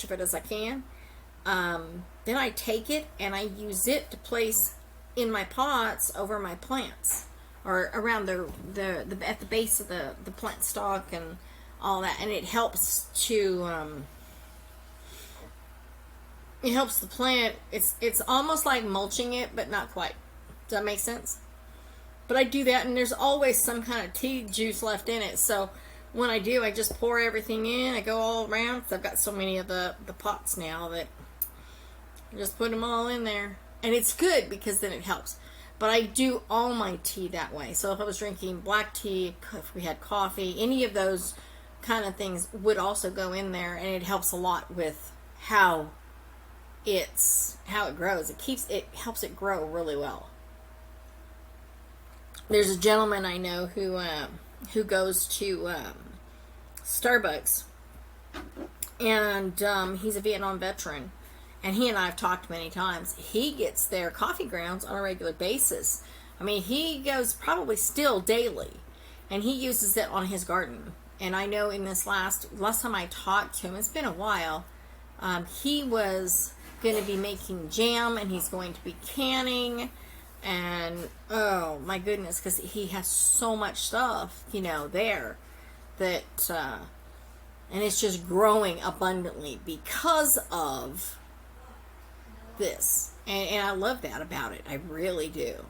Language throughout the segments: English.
of it as I can. Then I take it and I use it to place in my pots over my plants, or around the at the base of the plant stalk and all that, and it helps to it helps the plant. It's almost like mulching it, but not quite. Does that make sense? But I do that, and there's always some kind of tea juice left in it. So when I do, I just pour everything in. I go all around, because I've got so many of the pots now that I just put them all in there. And it's good, because then it helps. But I do all my tea that way. So if I was drinking black tea, if we had coffee, any of those kind of things would also go in there, and it helps a lot with how it grows. It helps it grow really well. There's a gentleman I know who goes to Starbucks, and he's a Vietnam veteran, and he and I have talked many times. He gets their coffee grounds on a regular basis. I mean, he goes probably still daily, and he uses it on his garden. And I know in this last time I talked to him, it's been a while, he was going to be making jam, and he's going to be canning. And oh my goodness, because he has so much stuff, there that, and it's just growing abundantly because of this. And I love that about it. I really do.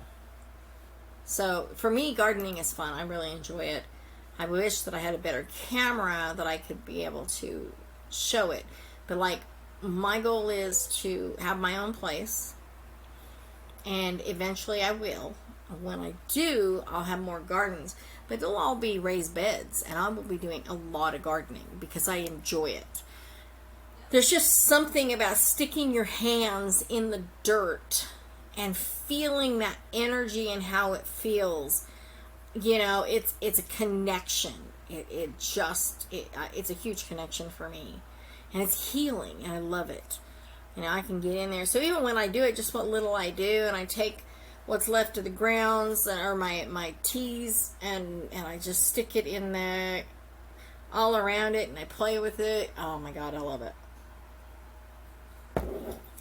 So for me, gardening is fun. I really enjoy it. I wish that I had a better camera that I could be able to show it. But like, my goal is to have my own place. And eventually I will. When I do, I'll have more gardens. But they'll all be raised beds. And I will be doing a lot of gardening because I enjoy it. There's just something about sticking your hands in the dirt and feeling that energy and how it feels. It's a connection. It's a huge connection for me. And it's healing. And I love it. I can get in there. So even when I do it, just what little I do, and I take what's left of the grounds or my teas, and I just stick it in there all around it, and I play with it. Oh my God, I love it.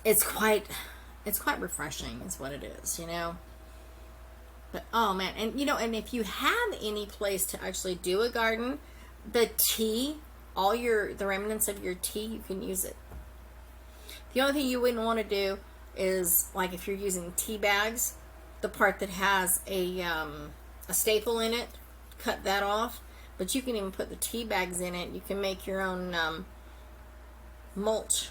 It's quite refreshing is what it is, But oh man, and and if you have any place to actually do a garden, the tea, the remnants of your tea, you can use it. The only thing you wouldn't want to do is, like, if you're using tea bags, the part that has a staple in it, cut that off. But you can even put the tea bags in it. You can make your own mulch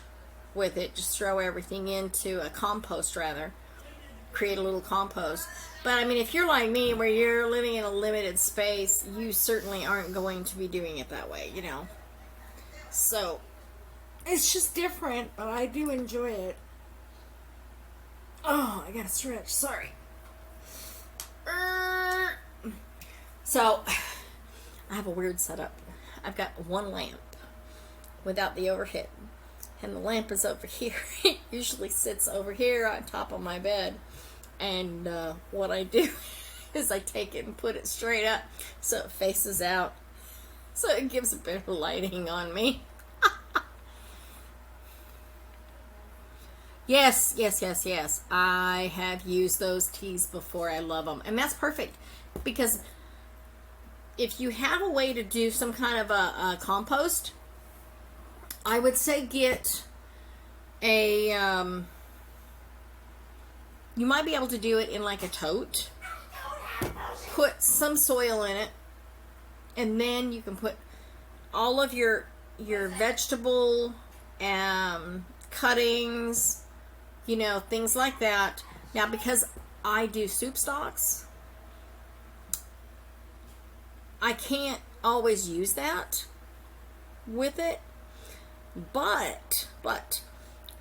with it. Just throw everything into a compost, rather. Create a little compost. But, I mean, if you're like me, where you're living in a limited space, you certainly aren't going to be doing it that way, So it's just different, but I do enjoy it. Oh, I gotta stretch. Sorry. So, I have a weird setup. I've got one lamp without the overhead. And the lamp is over here. It usually sits over here on top of my bed. And what I do is I take it and put it straight up so it faces out. So it gives a bit of lighting on me. Yes. I have used those teas before. I love them. And that's perfect. Because if you have a way to do some kind of a compost, I would say get a... you might be able to do it in like a tote. Put some soil in it. And then you can put all of your vegetable cuttings, things like that. Now, because I do soup stocks, I can't always use that with it. But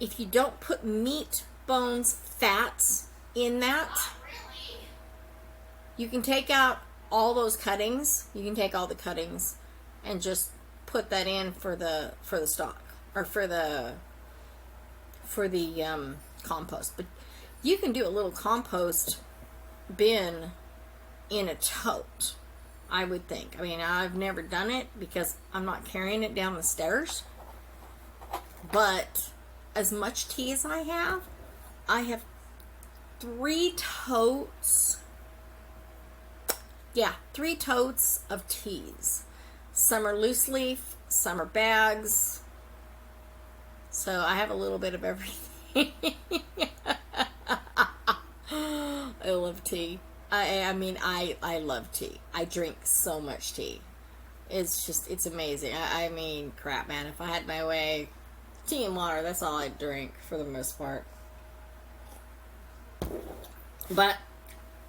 if you don't put meat, bones, fats in that, you can take out all those cuttings. You can take all the cuttings and just put that in for the stock, or for the compost. But you can do a little compost bin in a tote, I would think. I mean, I've never done it because I'm not carrying it down the stairs. But as much tea as I have 3 totes. Yeah, 3 totes of teas. Some are loose leaf, some are bags. So I have a little bit of everything. I love tea. I mean, I love tea. I drink so much tea. It's amazing. I mean, crap, man. If I had my way, tea and water, that's all I drink for the most part. But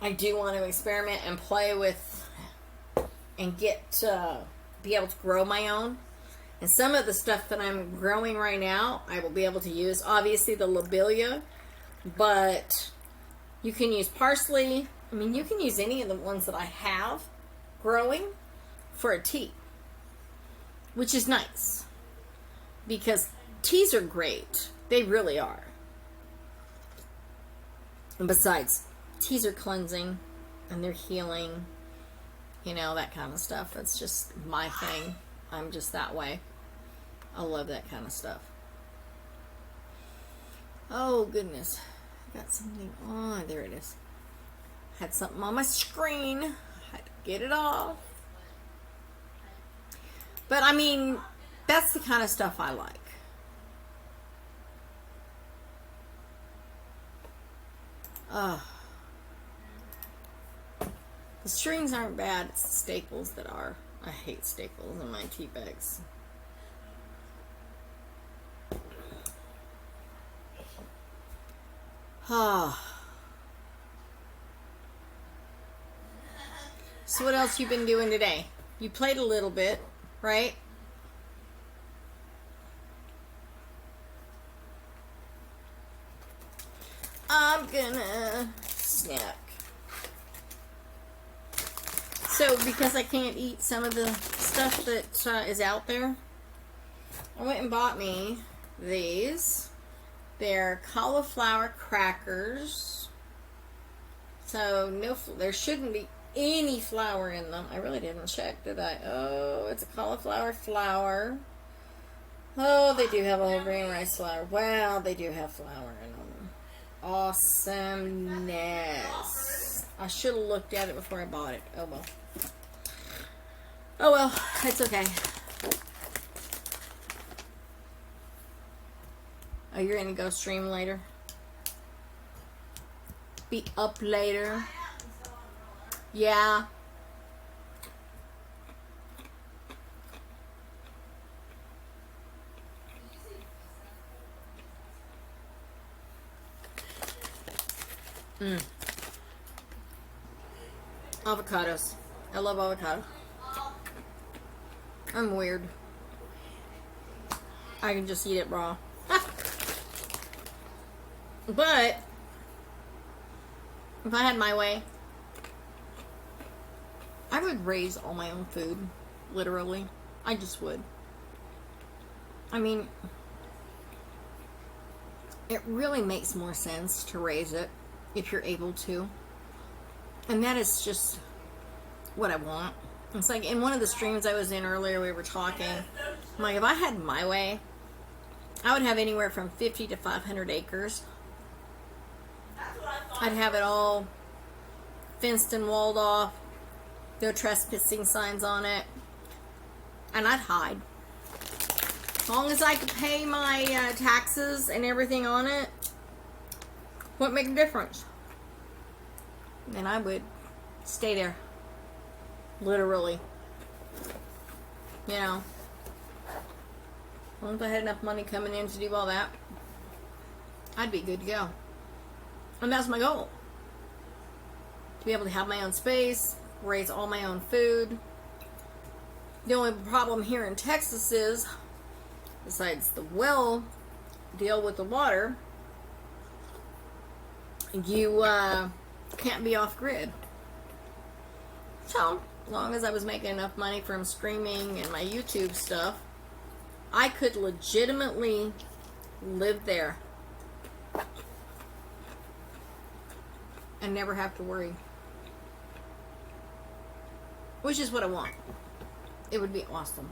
I do want to experiment and play with and be able to grow my own. And some of the stuff that I'm growing right now, I will be able to use. Obviously, the lobelia, but you can use parsley. I mean, you can use any of the ones that I have growing for a tea, which is nice because teas are great. They really are. And besides, teas are cleansing and they're healing, you know, that kind of stuff. That's just my thing. I'm just that way. I love that kind of stuff. Oh, goodness. I got something on. There it is. Had something on my screen. I had to get it off. But, I mean, that's the kind of stuff I like. The strings aren't bad. It's the staples that are. I hate staples in my tea bags. So what else you been doing today? You played a little bit, right? I'm gonna snack. So, because I can't eat some of the stuff that is out there, I went and bought me these. They're cauliflower crackers. So, there shouldn't be any flour in them. I really didn't check, did I? Oh, it's a cauliflower flour. Oh, they do have a whole grain rice flour. Wow, they do have flour in them. Awesomeness. I should have looked at it before I bought it. Oh, well. Oh, well. It's okay. Oh, you're going to go stream later? Be up later? Yeah. Avocados. I love avocado. I'm weird. I can just eat it raw. But if I had my way, I would raise all my own food. Literally. I just would. I mean, it really makes more sense to raise it if you're able to. And that is just what I want. It's like in one of the streams I was in earlier, we were talking. I'm like, if I had my way, I would have anywhere from 50 to 500 acres. I'd have it all fenced and walled off. No trespassing signs on it. And I'd hide. As long as I could pay my taxes and everything on it, wouldn't make a difference. And I would stay there. Literally. You know. As long as I had enough money coming in to do all that, I'd be good to go. And that's my goal. To be able to have my own space, raise all my own food. The only problem here in Texas is, besides the well deal with the water, you can't be off grid. So, as long as I was making enough money from streaming and my YouTube stuff, I could legitimately live there and never have to worry. Which is what I want. It would be awesome.